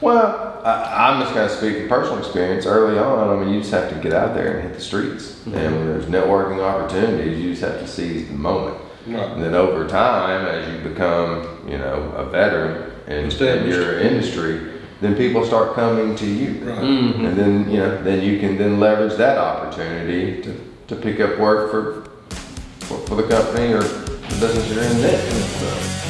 Well, I'm just going to speak from personal experience. Early on, I mean, you just have to get out there and hit the streets. Mm-hmm. And when there's networking opportunities, you just have to seize the moment. Right. And then over time, as you become, a veteran in your industry, then people start coming to you. Right. Mm-hmm. And then, then you can then leverage that opportunity to pick up work for the company or the business you're in next. So.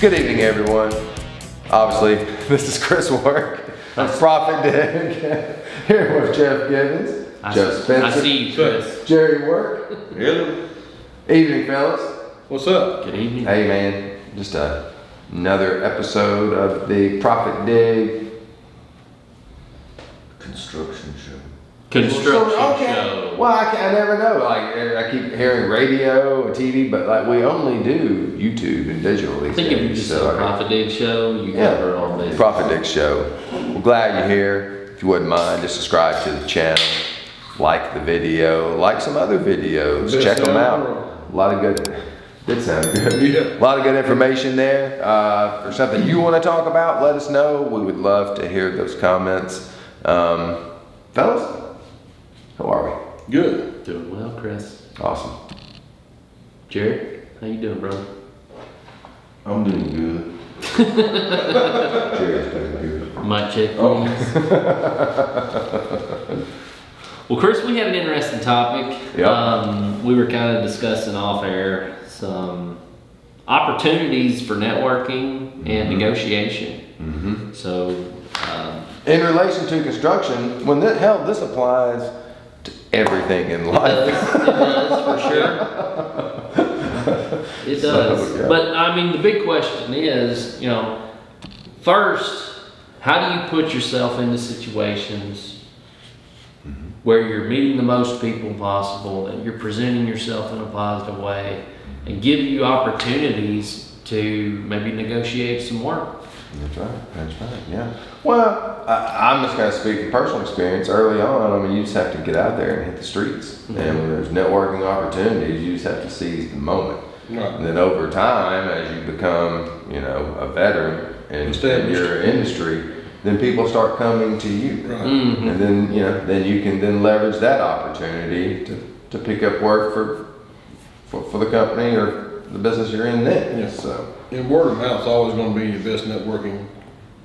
Good evening, everyone. Obviously, this is Chris Work of ProfitDig here with Jeff Gibbons, Jeff Spencer. I see you, Chris. Jerry Work. Hello. Evening, fellas. What's up? Good evening. Hey, man. Just another episode of the ProfitDig construction show. Show. Well, I never know. Like, I keep hearing radio and TV, but like we only do YouTube and digital these days. I think if you just said ProfitDig show, you cover all this. ProfitDig show. We're glad you're here. If you wouldn't mind, just subscribe to the channel, like the video, like some other videos, check them out. A lot of good. Did sound good. Yeah. A lot of good information there. For something you want to talk about, let us know. We would love to hear those comments. Fellas, how are we? Good. Doing well, Chris. Awesome. Jared, how you doing, bro? I'm doing good. Jerry's doing good. Mic check. Oh. Well, Chris, we have an interesting topic. Yep. We were kind of discussing off air some opportunities for networking and negotiation. Mm-hmm. So, in relation to construction, this applies to everything in life. It does for sure. It does. So, yeah. But I mean, the big question is, first, how do you put yourself into situations where you're meeting the most people possible and you're presenting yourself in a positive way and give you opportunities to maybe negotiate some work? That's right, yeah. Well, I'm just going to speak from personal experience. Early on, I mean, you just have to get out there and hit the streets. Mm-hmm. And when there's networking opportunities, you just have to seize the moment. Right. And then over time, as you become, a veteran in your industry, then people start coming to you. Right. Mm-hmm. And then, then you can then leverage that opportunity to pick up work for the company or the business you're in next. Yeah. So. And word of mouth is always going to be your best networking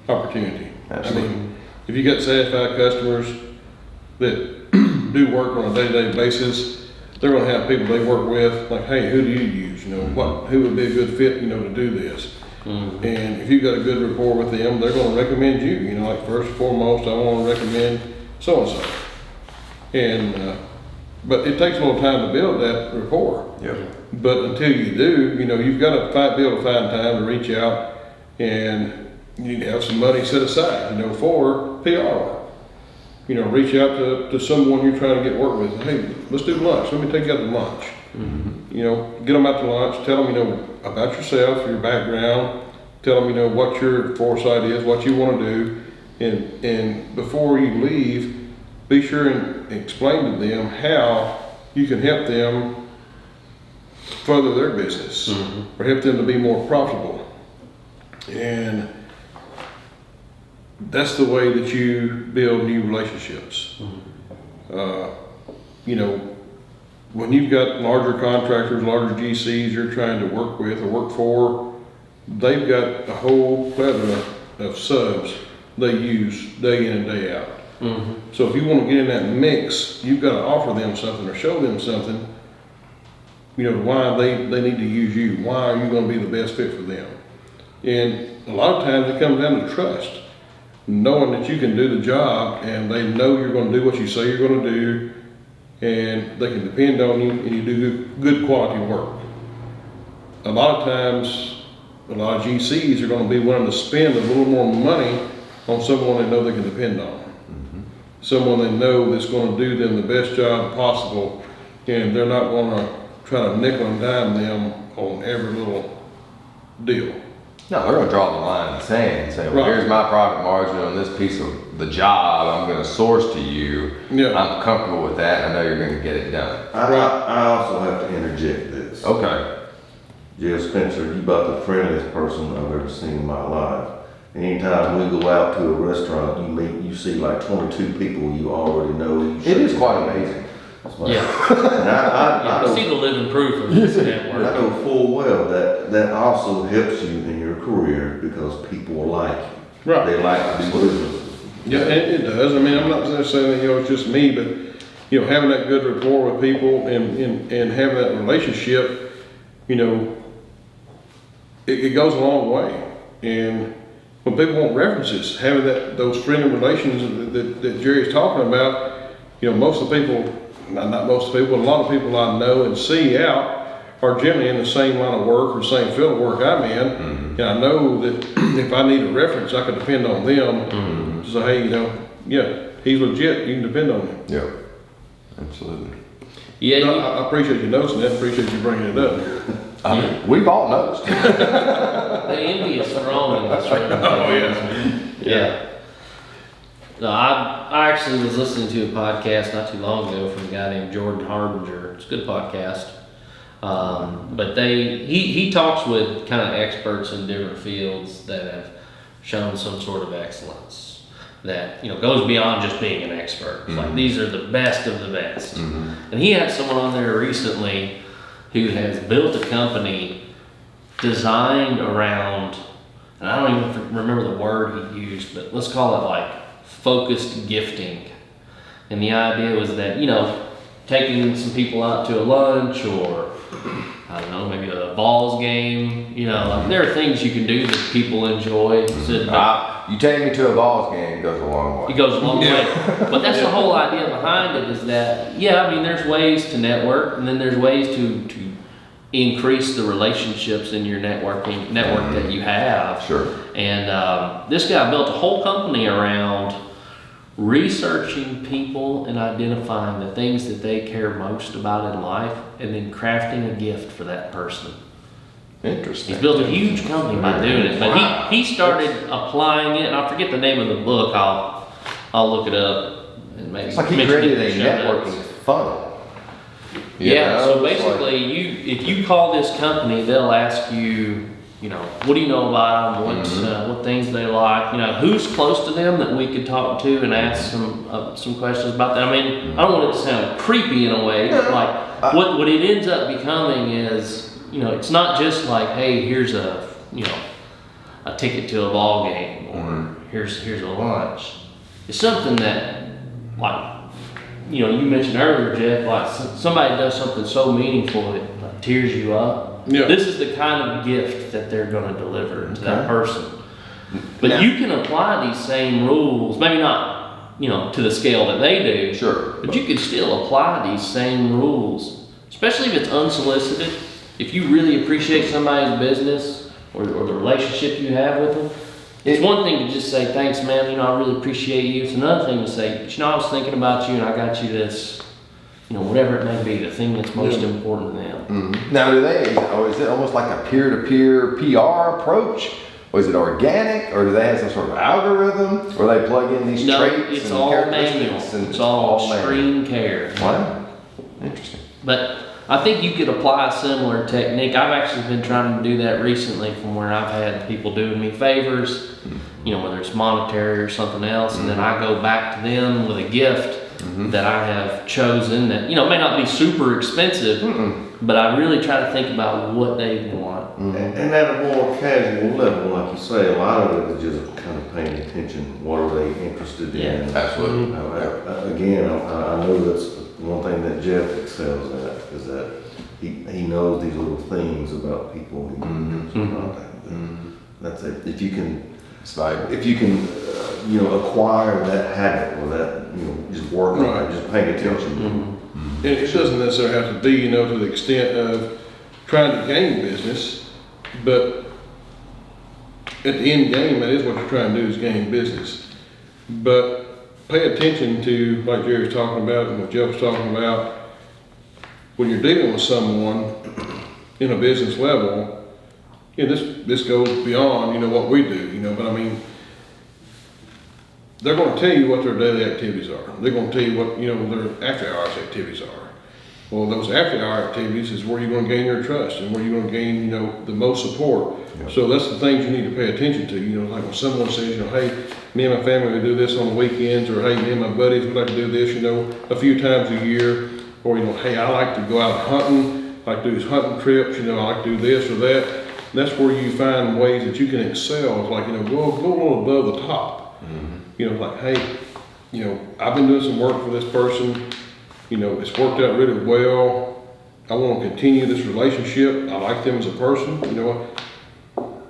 opportunity. Absolutely. I mean, if you get satisfied customers that do work on a day-to-day basis, they're going to have people they work with, like, hey, who do you use? Who would be a good fit, to do this? Mm-hmm. And if you've got a good rapport with them, they're going to recommend you. Like first and foremost, I want to recommend so-and-so. And, but it takes a little time to build that rapport. Yep. But until you do, you've got to be able to find time to reach out, and you need to have some money set aside, for PR work. Reach out to someone you're trying to get work with. Hey, let's do lunch. Let me take you out to lunch. Mm-hmm. Get them out to lunch. Tell them, about yourself, your background. Tell them, what your foresight is, what you want to do, and before you leave, be sure and explain to them how you can help them further their business, or help them to be more profitable. And that's the way that you build new relationships. When you've got larger contractors, larger GCs you're trying to work with or work for, they've got a whole plethora of subs they use day in and day out. Mm-hmm. So if you want to get in that mix, you've got to offer them something or show them something, why they need to use you. Why are you going to be the best fit for them? And a lot of times it comes down to trust. Knowing that you can do the job and they know you're going to do what you say you're going to do, and they can depend on you and you do good quality work. A lot of times, a lot of GCs are going to be willing to spend a little more money on someone they know they can depend on. Mm-hmm. Someone they know that's going to do them the best job possible, and they're not going to try to nickel and dime them on every little deal. No, they're gonna draw the line in the sand and say, well, Right. here's my profit margin on this piece of the job I'm gonna source to you. Yeah. I'm comfortable with that, I know you're gonna get it done. I also have to interject this. Okay. Jeff Spencer, you about the friendliest person I've ever seen in my life. Anytime we go out to a restaurant, you see like 22 people you already know. It is quite amazing. Yeah. And I You know, see the living proof of this I network. know full well that also helps you in your career because people like you. Right. They like to do business. Yeah, it does. I mean, I'm not saying, it's just me, but, having that good rapport with people and having that relationship, it goes a long way. And when people want references, having those friendly relations that Jerry's talking about, most of the people, not most of the people, but a lot of people I know and see out are generally in the same line of work or same field of work I'm in. Mm-hmm. And I know that if I need a reference, I can depend on them to say, hey, yeah, he's legit, you can depend on him. Yeah, absolutely. Yeah, No, I appreciate you noticing that, appreciate you bringing it up. I mean, we've all noticed. the envious throne in this room. Oh, yeah. Yeah. No, I actually was listening to a podcast not too long ago from a guy named Jordan Harbinger. It's a good podcast. But he talks with kind of experts in different fields that have shown some sort of excellence that goes beyond just being an expert. It's like these are the best of the best. And he had someone on there recently who has built a company designed around, and I don't even remember the word he used, but let's call it like focused gifting. And the idea was that, taking some people out to a lunch or, I don't know, maybe a balls game, like there are things you can do that people enjoy. You take me to a balls game, it goes a long way. It goes a long way. But that's the whole idea behind it is that, there's ways to network and then there's ways to increase the relationships in your network that you have. Sure. And this guy built a whole company around researching people and identifying the things that they care most about in life and then crafting a gift for that person. Interesting. He's built a huge company by doing it, but he started applying it, and I forget the name of the book. I'll look it up and maybe. It's like he mention it created in a the show networking notes. funnel. Yeah, so it's basically, if you call this company, they'll ask you, what do you know about them? What things they like? Who's close to them that we could talk to and ask some questions about that. I mean, I don't want it to sound creepy in a way, but like what it ends up becoming is. It's not just like, hey, here's a ticket to a ball game, or here's a lunch. It's something that, like, you mentioned earlier, Jeff, like somebody does something so meaningful it like, tears you up. Yeah. This is the kind of gift that they're going to deliver to that Okay. person. But you can apply these same rules, maybe not, to the scale that they do. Sure. But you can still apply these same rules, especially if it's unsolicited. If you really appreciate somebody's business or the relationship you have with them, it's one thing to just say, thanks, man, I really appreciate you. It's another thing to say, but I was thinking about you and I got you this, whatever it may be, the thing that's most important to them. Now, or is it almost like a peer-to-peer PR approach? Or is it organic? Or do they have some sort of algorithm? Or they plug in these traits It's and all characteristics? manual. And It's all manual? extreme care. Wow. Interesting. But I think you could apply a similar technique. I've actually been trying to do that recently from where I've had people doing me favors, whether it's monetary or something else, and then I go back to them with a gift that I have chosen that, may not be super expensive, but I really try to think about what they want. And at a more casual level, like you say, a lot of it is just kind of paying attention. What are they interested in? Yeah. Absolutely. Again, I know that's one thing that Jeff excels at is that he knows these little things about people he comes in contact with. That's it. If you can, It's valuable. if you can, acquire that habit or that, just work on it, just paying attention. And it doesn't necessarily have to be, to the extent of trying to gain business, but at the end game, that is what you're trying to do is gain business. But pay attention to, like Jerry was talking about and what Jeff was talking about, when you're dealing with someone in a business level, this goes beyond, you know, what we do, you know, but I mean, they're gonna tell you what their daily activities are. They're gonna tell you what, you know, their after-hours activities are. Well, those after-hour activities is where you're gonna gain their trust and where you're gonna gain, you know, the most support. Yeah. So that's the things you need to pay attention to, you know, like when someone says, you know, hey, me and my family, we do this on the weekends, or hey, me and my buddies, we like to do this, you know, a few times a year, or, you know, hey, I like to go out hunting, I like to do these hunting trips, you know, I like to do this or that. That's where you find ways that you can excel. It's like, you know, go a little above the top. You know, like, hey, you know, I've been doing some work for this person, you know, it's worked out really well. I want to continue this relationship. I like them as a person. You know what?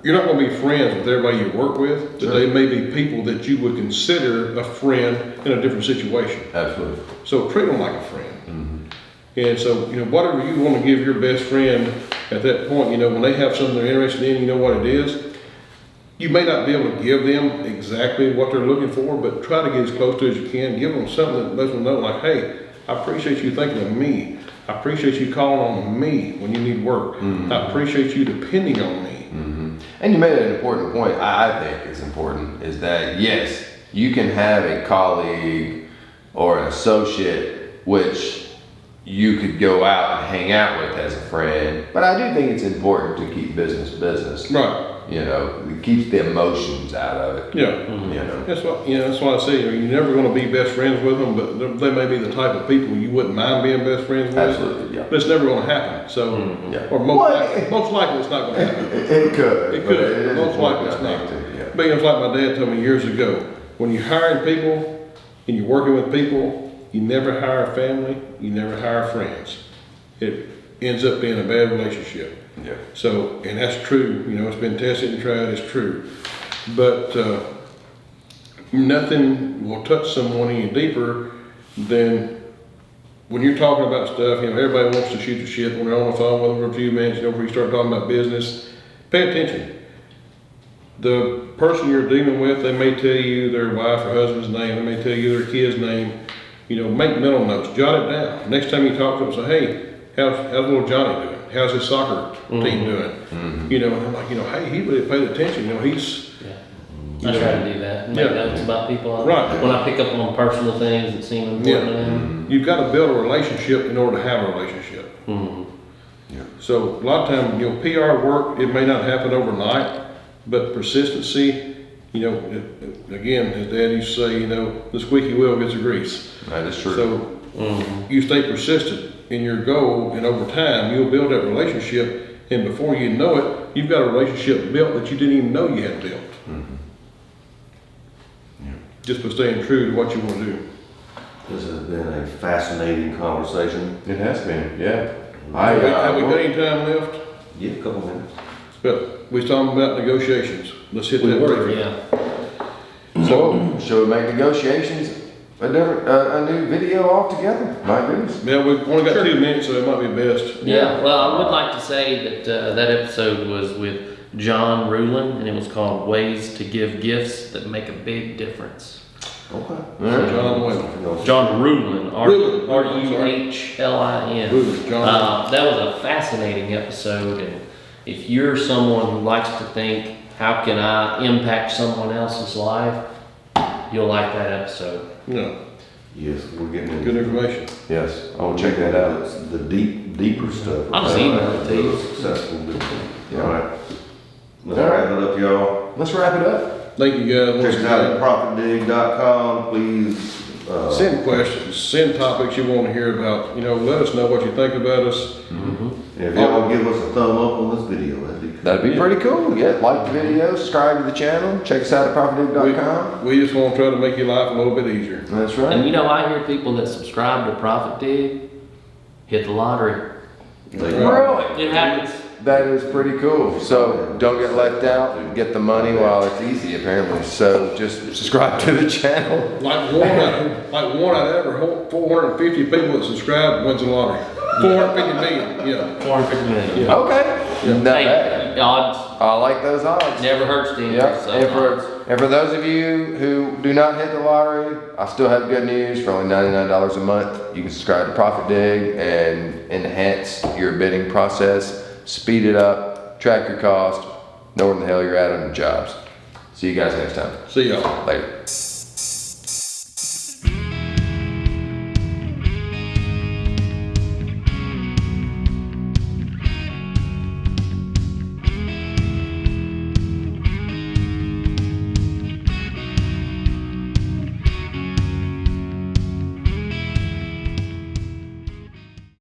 You're not going to be friends with everybody you work with, but they may be people that you would consider a friend in a different situation. Absolutely. So treat them like a friend. And so, you know, whatever you want to give your best friend at that point, you know, when they have something they're interested in, you know what it is. You may not be able to give them exactly what they're looking for, but try to get as close to as you can. Give them something that lets them know, like, hey, I appreciate you thinking of me. I appreciate you calling on me when you need work. I appreciate you depending on me. And you made an important point, I think it's important, is that yes, you can have a colleague or an associate which you could go out and hang out with as a friend, but I do think it's important to keep business. Right. You know, it keeps the emotions out of it. Yeah. You know. That's what, you know, that's why I say, you're never going to be best friends with them, but they may be the type of people you wouldn't mind being best friends with. Absolutely, yeah. But it's never going to happen. So, Yeah. or most likely it's not going to happen. It could. It but could. is Most likely important, it's I not. think, yeah. But it's like my dad told me years ago, when you're hiring people and you're working with people, you never hire a family, you never hire friends. It ends up being a bad relationship. Yeah. So, and that's true, you know, it's been tested and tried, it's true. But nothing will touch someone any deeper than when you're talking about stuff, you know, everybody wants to shoot the shit when they're on the phone with them for a few minutes, you know, before you start talking about business. Pay attention. The person you're dealing with, they may tell you their wife or husband's name, they may tell you their kid's name. You know, make mental notes, jot it down. Next time you talk to them, say, hey, how's little Johnny doing? How's his soccer team doing? You know, and I'm like, you know, hey, he really paid attention. You know, he's. Yeah. I try to do that. Make notes about people. Right. When I pick up on personal things that seem important to them. You've got to build a relationship in order to have a relationship. Yeah. So a lot of times, you know, PR work, it may not happen overnight, but persistency, you know, again, as Dad used to say, you know, the squeaky wheel gets the grease. That is true. So you stay persistent in your goal, and over time, you'll build that relationship, and before you know it, you've got a relationship built that you didn't even know you had built. Just by staying true to what you want to do. This has been a fascinating conversation. It has been, yeah. Have we got any time left? Yeah, a couple minutes. But we was talking about negotiations. Let's hit that briefly. Yeah. So, should we make negotiations a new video altogether? My goodness. Yeah, we've only got 2 minutes, so it might be best. Yeah, well, I would like to say that that episode was with John Rulin, and it was called Ways to Give Gifts That Make a Big Difference. Okay. John Wayne. John Rulin, Rulin. R-U-H-L-I-N. Rulin, John. That was a fascinating episode, and if you're someone who likes to think, how can I impact someone else's life, you'll like that episode. No, Yes, we're getting good into information. Yes, I'll check that out. the deeper stuff. I'll just email it to you. Successful business. Yeah. All right. Let's wrap it up, y'all. Let's wrap it up. Thank you guys. Check us out at ProfitDig.com. Please. Send questions, send topics you want to hear about. You know, let us know what you think about us. And if y'all give us a thumb up on this video, that'd be cool. That'd be pretty cool. Yeah, like the video, subscribe to the channel, check us out at ProfitDig.com. We just want to try to make your life a little bit easier. That's And right. you know, I hear people that subscribe to ProfitDig hit the lottery. Really? It happens. That is pretty cool. So don't get left out. Get the money while it's easy, apparently. So just subscribe to the channel. Like one out of every 450 people that subscribe wins the lottery. 450 million, yeah. 450 million. Yeah. Okay. Not bad. Hey, odds I like those odds. never hurts to Yeah. enter. So And for those of you who do not hit the lottery, I still have good news. For only $99 a month, you can subscribe to ProfitDig and enhance your bidding process, speed it up, track your cost, know where the hell you're at on your jobs. See you guys next time. See y'all. Later.